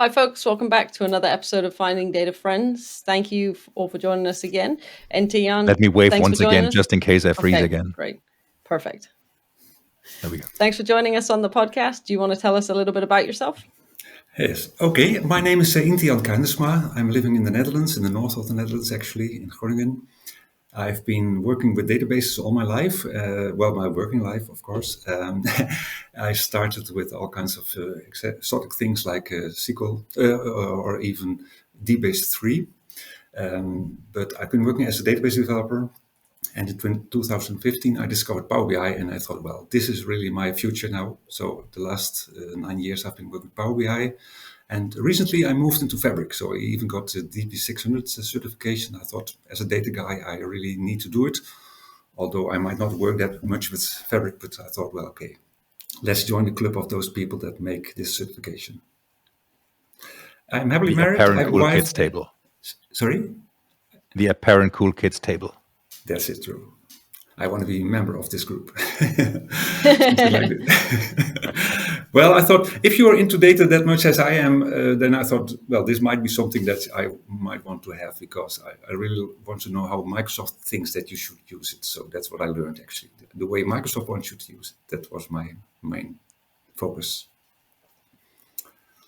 Hi, folks. Welcome back to another episode of Finding Data Friends. Thank you all for joining us again. Ynte, Let me wave thanks for once joining again, us. just in case I freeze Okay, again. great. Perfect. There we go. Thanks for joining us on the podcast. Do you want to tell us a little bit about yourself? Yes. Okay. My name is Ynte Kuindersma. I'm living in the Netherlands, in the north of the Netherlands, actually, in Groningen. I've been working with databases all my life. My working life, of course. I started with all kinds of exotic things like SQL or even DBase3. But I've been working as a database developer. And in 2015, I discovered Power BI, and I thought, well, this is really my future now. So the last 9 years, I've been working with Power BI. And recently, I moved into Fabric. So I even got the DP600 certification. I thought, as a data guy, I really need to do it. Although I might not work that much with Fabric, but I thought, well, okay, let's join the club of those people that make this certification. I'm happily The married. I apparent have a cool wife. kids table. Sorry? The apparent cool kids table. That's it, true. I want to be a member of this group. Something like that. Well, I thought if you are into data that much as I am, then I thought, well, this might be something that I might want to have because I really want to know how Microsoft thinks that you should use it. So that's what I learned, actually. The way Microsoft wants you to use it. That was my main focus.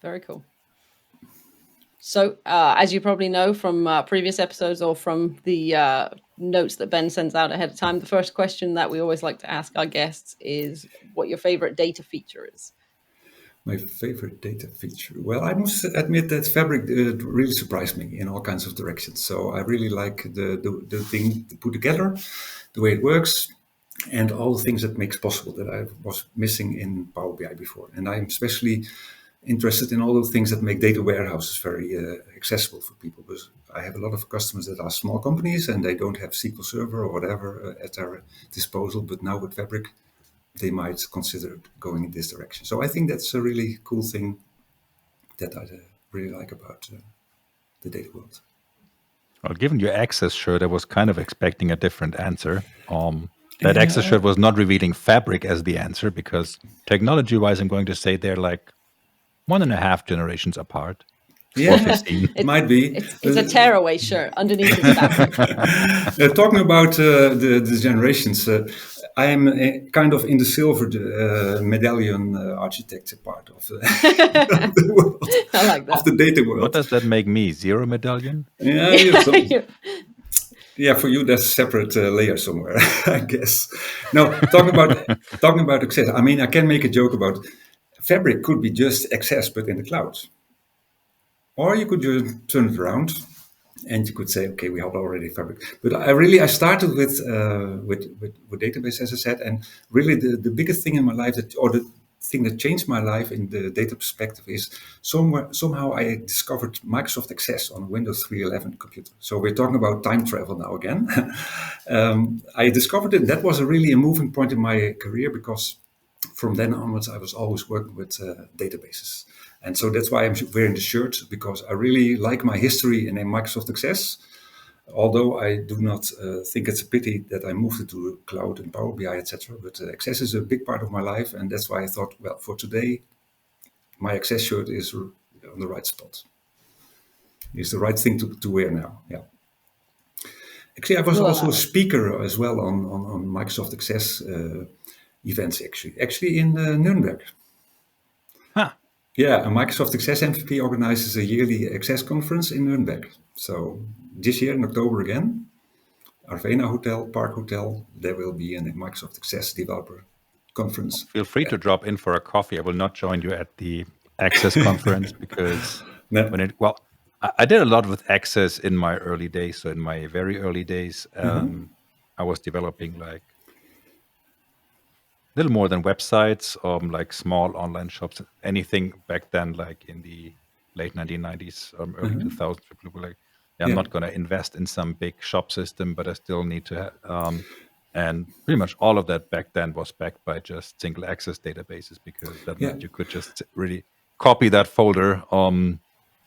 Very cool. So, as you probably know from previous episodes or from the notes that Ben sends out ahead of time, the first question that we always like to ask our guests is what your favorite data feature is. My favorite data feature. Well, I must admit that Fabric really surprised me in all kinds of directions. So I really like the thing to put together, the way it works, and all the things that makes possible that I was missing in Power BI before. And I'm especially interested in all those things that make data warehouses very accessible for people. Because I have a lot of customers that are small companies and they don't have SQL Server or whatever at their disposal. But now with Fabric, they might consider going in this direction. So I think that's a really cool thing that I really like about the data world. Well, given your Access shirt, I was kind of expecting a different answer. That Access shirt was not revealing Fabric as the answer because technology-wise, I'm going to say they're like 1.5 generations apart. Yeah, It might be. It's a tearaway shirt underneath is Fabric. Talking about the generations, I am kind of in the silver medallion architecture part of the world, I like that. of the data world. What does that make me? 0 medallion? Yeah, for you, that's a separate layer somewhere, I guess. No, talking about access. I mean, I can make a joke about Fabric could be just access, but in the cloud. Or you could just turn it around, and you could say, okay, we have already Fabric. But I started with database, as I said, and really the biggest thing in my life the thing that changed my life in the data perspective is somehow I discovered Microsoft Access on a Windows 3.11 computer. So we're talking about time travel now again. I discovered it. That was really a moving point in my career because from then onwards, I was always working with databases. And so that's why I'm wearing the shirt, because I really like my history in Microsoft Access. Although I do not think it's a pity that I moved it to cloud and Power BI, etc. But Access is a big part of my life. And that's why I thought, well, for today, my Access shirt is on the right spot. It's the right thing to wear now. Yeah. Actually, I was also a speaker as well on Microsoft Access events, actually in Nuremberg. Huh. Yeah, a Microsoft Access MVP organizes a yearly Access conference in Nuremberg. So this year in October again, Arvena Hotel, Park Hotel, there will be a Microsoft Access developer conference. Feel free to drop in for a coffee. I will not join you at the Access conference because I did a lot with Access in my early days. So in my very early days, I was developing like a little more than websites, like small online shops, anything back then, like in the late 1990s, early 2000s. People were like, I'm not going to invest in some big shop system, but I still need to and pretty much all of that back then was backed by just single access databases, because that meant you could just really copy that folder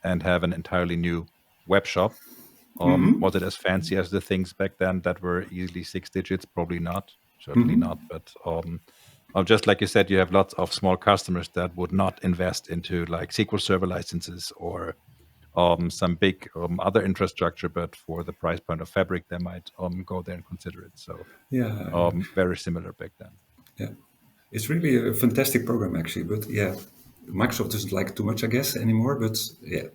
and have an entirely new web shop. Was it as fancy as the things back then that were easily 6 digits? Probably not. Certainly not. But Just like you said, you have lots of small customers that would not invest into like SQL Server licenses or some big other infrastructure, but for the price point of Fabric, they might go there and consider it. So Yeah, very similar back then. yeah. It's really a fantastic program, actually. But yeah, Microsoft doesn't like it too much, I guess, anymore. But yeah,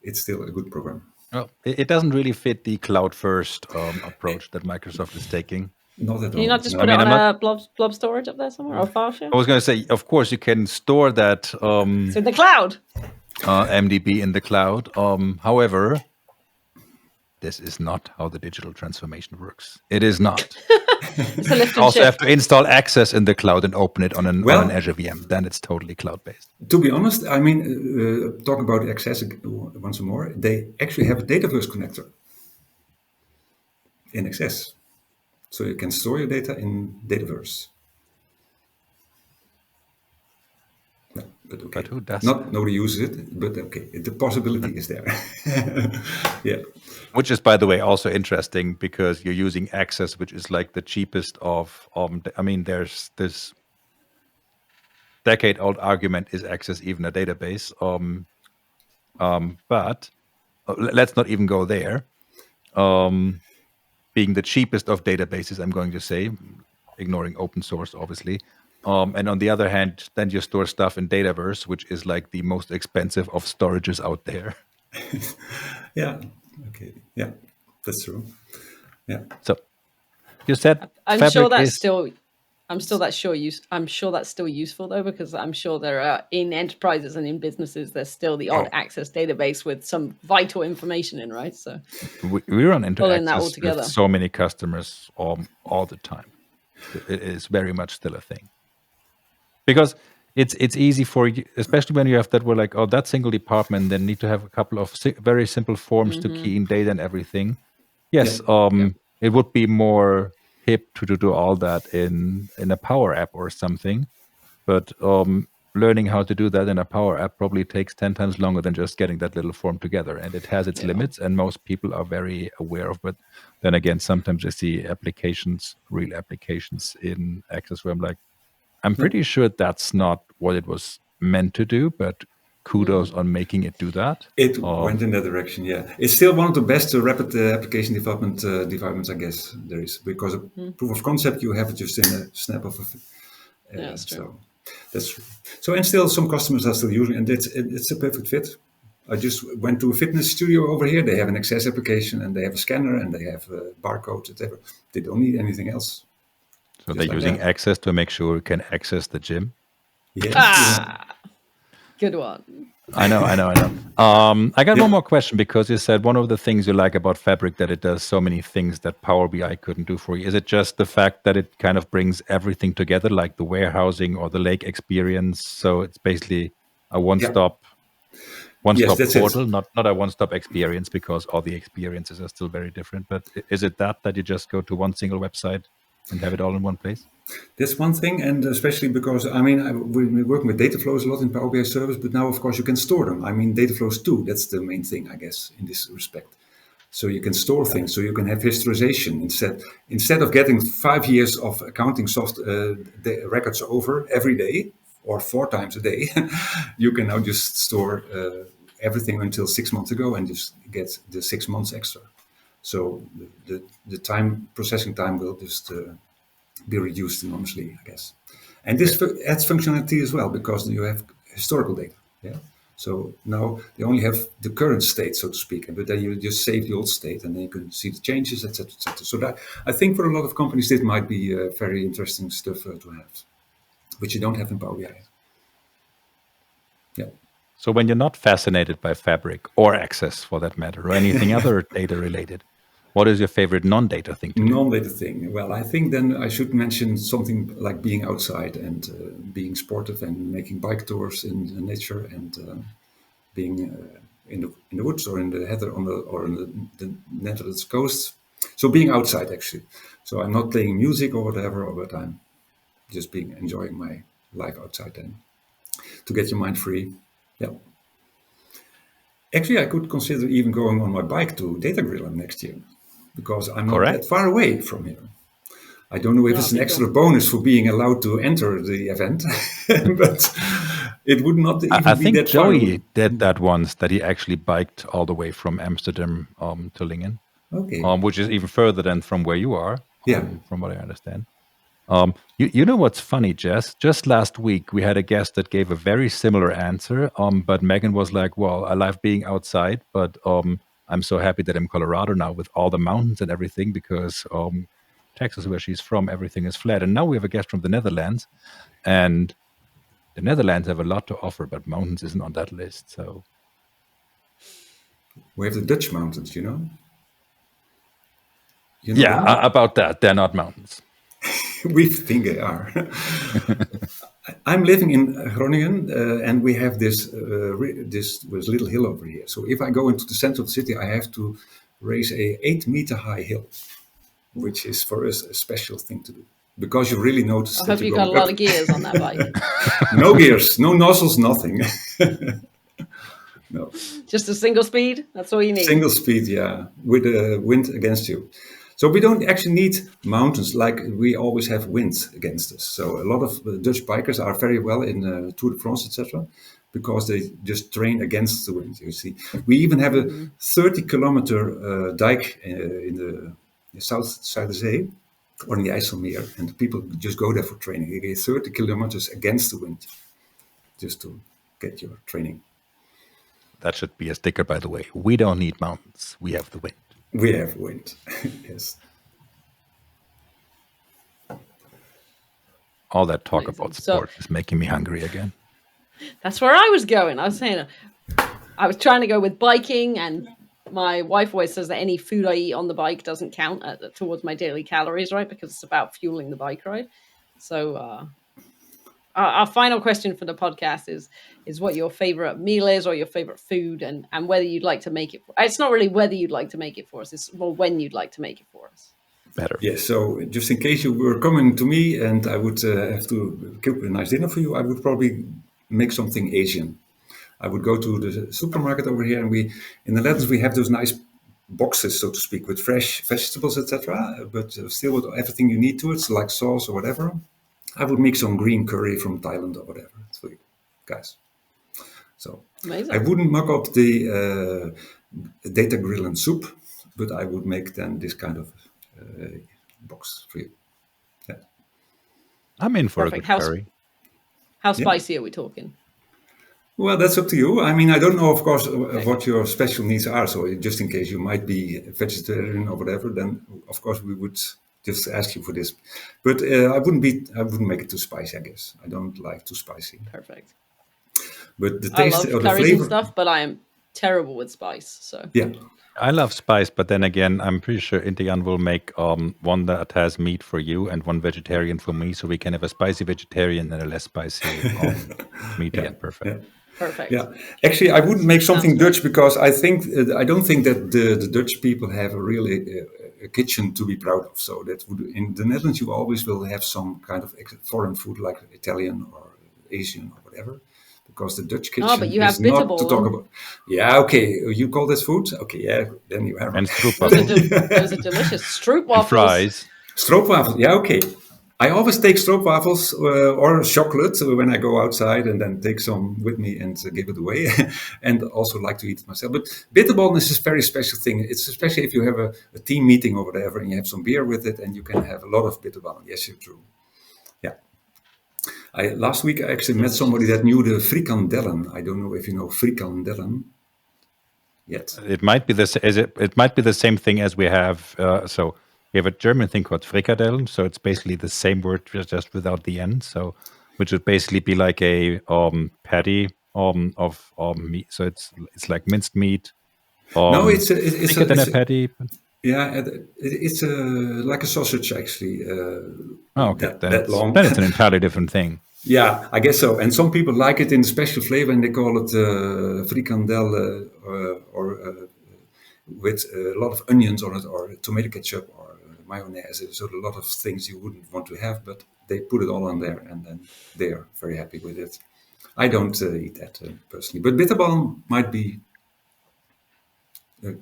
it's still a good program. Well, it doesn't really fit the cloud first approach that Microsoft is taking. Not at Can you all. not just No. put I it mean, on I'm not. a blob storage up there somewhere or file share? I was going to say, of course, you can store that It's in the cloud. MDB in the cloud. However, this is not how the digital transformation works. It is not. It's a lift and Also have shift. to install Access in the cloud and open it on an Well- Azure VM. Then it's totally cloud-based. To be honest, I mean, talking about Access once more, they actually have a Dataverse connector in Access. So you can store your data in Dataverse. No, but okay. But who does Not nobody uses it, but okay, the possibility is there. Yeah. Which is, by the way, also interesting because you're using Access, which is like the cheapest of. I mean, there's this decade-old argument: is Access even a database? But let's not even go there. Being the cheapest of databases, I'm going to say, ignoring open source, obviously. And on the other hand, then you store stuff in Dataverse, which is like the most expensive of storages out there. Yeah. Okay. Yeah. That's true. Yeah. So you said I'm Fabric sure that's is still. I'm sure that's still useful though, because I'm sure there are in enterprises and in businesses there's still the odd Access database with some vital information in, right? So we run into pulling that all Access together. with so many customers all the time. It is very much still a thing because it's easy for you, especially when you have that. We're like, oh, that single department, then need to have a couple of very simple forms to key in data and everything. Yes, it would be more hip to do all that in a Power App or something, but learning how to do that in a Power App probably takes 10 times longer than just getting that little form together, and it has its limits, and most people are very aware of it. Then again, sometimes I see real applications in Access where I'm like, I'm pretty sure that's not what it was meant to do, but kudos on making it do that. It went in that direction, yeah. It's still one of the best rapid application development environments, I guess, there is. Because a proof of concept, you have it just in a snap of a... Yeah, that's true. So that's true. So, and still some customers are still using it, and it's a perfect fit. I just went to a fitness studio over here. They have an Access application, and they have a scanner, and they have barcodes, etc. They don't need anything else. So Just they're like using that. Access to make sure you can access the gym. Yes. Good one. I know. I got one more question because you said one of the things you like about Fabric that it does so many things that Power BI couldn't do for you. Is it just the fact that it kind of brings everything together, like the warehousing or the lake experience? So it's basically a one-stop Yes, that's portal, it. not a one-stop experience, because all the experiences are still very different. But is it that you just go to one single website and have it all in one place? That's one thing, and especially because, I mean, we're working with data flows a lot in Power BI service, but now, of course, you can store them. I mean, data flows too, that's the main thing, I guess, in this respect. So you can store things, so you can have historization. Instead of getting 5 years of accounting the records over every day, or 4 times a day, you can now just store everything until 6 months ago and just get the 6 months extra. So the processing time will just... be reduced enormously, I guess. And this adds functionality as well because you have historical data. Yeah. So now they only have the current state, so to speak, but then you just save the old state and then you can see the changes, etc., etc. So that, I think for a lot of companies this might be very interesting stuff to have, which you don't have in Power BI. Yeah. So when you're not fascinated by Fabric or Access, for that matter, or anything other data related, what is your favorite non-data thing to do? Non-data thing. Well, I think then I should mention something like being outside and being sportive and making bike tours in nature and being in the woods or in the heather or on the Netherlands coast. So being outside actually. So I'm not playing music or whatever, but I'm just enjoying my life outside then to get your mind free. Yeah. Actually, I could consider even going on my bike to Data Griller next year because I'm not that far away from here. I don't know if No, it's that'd an be extra cool. bonus for being allowed to enter the event, but it would not I even be think that far away. Joey did that once, that he actually biked all the way from Amsterdam to Lingen, Okay. which is even further than from where you are, Yeah. from what I understand. You know what's funny, Jess? Just last week, we had a guest that gave a very similar answer, but Megan was like, well, I love being outside, but I'm so happy that I'm in Colorado now with all the mountains and everything, because Texas, where she's from, everything is flat. And now we have a guest from the Netherlands, and the Netherlands have a lot to offer, but mountains isn't on that list. So We have the Dutch mountains, you know? You know yeah, them? about that, they're not mountains. We think they are. I'm living in Groningen, and we have this little hill over here. So if I go into the center of the city, I have to raise a 8-meter high hill, which is for us a special thing to do. Because you really notice I that hope you you're got a going lot up. of gears on that bike. No gears, no nozzles, nothing. No. Just a single speed. That's all you need. Single speed, yeah, with the wind against you. So we don't actually need mountains like we always have wind against us. So a lot of Dutch bikers are very well in Tour de France, etc., because they just train against the wind. You see, we even have a 30-kilometer dike in the south side of the Zee, or in the IJsselmeer, and people just go there for training. They get 30 kilometers against the wind, just to get your training. That should be a sticker, by the way. We don't need mountains. We have the wind. We have wind, yes. All that talk Amazing. about sports is making me hungry again. That's where I was going. I was saying, I was trying to go with biking, and my wife always says that any food I eat on the bike doesn't count towards my daily calories, right? Because it's about fueling the bike ride. So our final question for the podcast is what your favorite meal is, or your favorite food, and whether you'd like to make it. It's not really whether you'd like to make it for us. It's well, when you'd like to make it for us. Better. Yes, so just in case you were coming to me and I would have to cook a nice dinner for you, I would probably make something Asian. I would go to the supermarket over here, and in the Netherlands we have those nice boxes, so to speak, with fresh vegetables, etc., but still with everything you need to it, so like sauce or whatever. I would make some green curry from Thailand or whatever for you guys. So Amazing. I wouldn't muck up the data grill and soup, but I would make then this kind of box for you. Yeah. I'm in for Perfect. a good curry. How spicy are we talking? Well, that's up to you. I mean, I don't know, of course, what your special needs are. So just in case you might be a vegetarian or whatever, then of course we would just ask you for this. But I wouldn't make it too spicy, I guess. I don't like too spicy. Perfect. But the I taste love or the curries flavor, and stuff, but I am terrible with spice. So yeah. I love spice, but then again, I'm pretty sure Ynte will make one that has meat for you and one vegetarian for me, so we can have a spicy vegetarian and a less spicy meaty and perfect. Yeah. perfect. Yeah, actually, I wouldn't make something Sounds Dutch because I don't think that the Dutch people have a really a kitchen to be proud of. So that would in the Netherlands you always will have some kind of foreign food like Italian or Asian or whatever, because the Dutch kitchen but you have is not to talk bitterballen. about. Yeah, okay, you call this food? Okay, yeah, then you have And Those are, stroopwafel. those are delicious. And Stroopwafels. fries. Stroopwafels, yeah, okay. I always take stroopwafels or chocolate when I go outside, and then take some with me and give it away, and also like to eat it myself. But bitterballen is a very special thing. It's especially if you have a team meeting or whatever, and you have some beer with it, and you can have a lot of bitterballen. Yes, you're true. Yeah. Last week I actually met somebody that knew the frikandellen. I don't know if you know frikandellen yet. It might be it might be the same thing as we have. So we have a German thing called Frikadellen. So it's basically the same word, just without the end. So which would basically be like a patty of meat. So it's like minced meat. No, it's thicker than a patty. Yeah, it's like a sausage actually. Okay, that long. Then it's an entirely different thing. Yeah, I guess so. And some people like it in a special flavor, and they call it frikandel or with a lot of onions on it, or tomato ketchup, or mayonnaise. So a lot of things you wouldn't want to have, but they put it all on there, and then they are very happy with it. I don't eat that personally, but bitterballen might be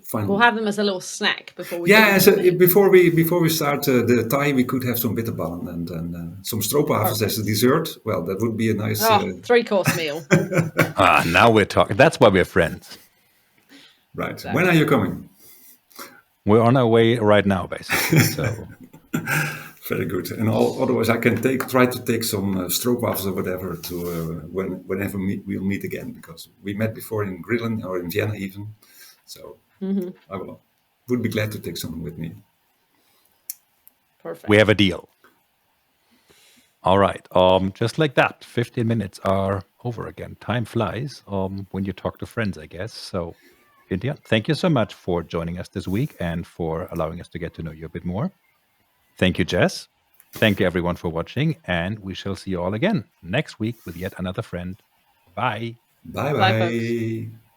final. We'll have them as a little snack before we Yeah, finish. so before we start the Thai, we could have some bitterballen and some stroopwafels as a dessert. Well, that would be a nice. 3-course meal. Now we're talking. That's why we're friends. Right. Exactly. When are you coming? We're on our way right now, basically. So Very good. And otherwise, I can try to take some stroopwafels or whatever to whenever we'll meet again, because we met before in Grillen or in Vienna even. So I would be glad to take someone with me. Perfect. we have a deal. All right. Just like that, 15 minutes are over again. Time flies when you talk to friends, I guess. So, Ynte, thank you so much for joining us this week and for allowing us to get to know you a bit more. Thank you, Jess. Thank you, everyone, for watching. And we shall see you all again next week with yet another friend. Bye. Bye Bye, folks. bye.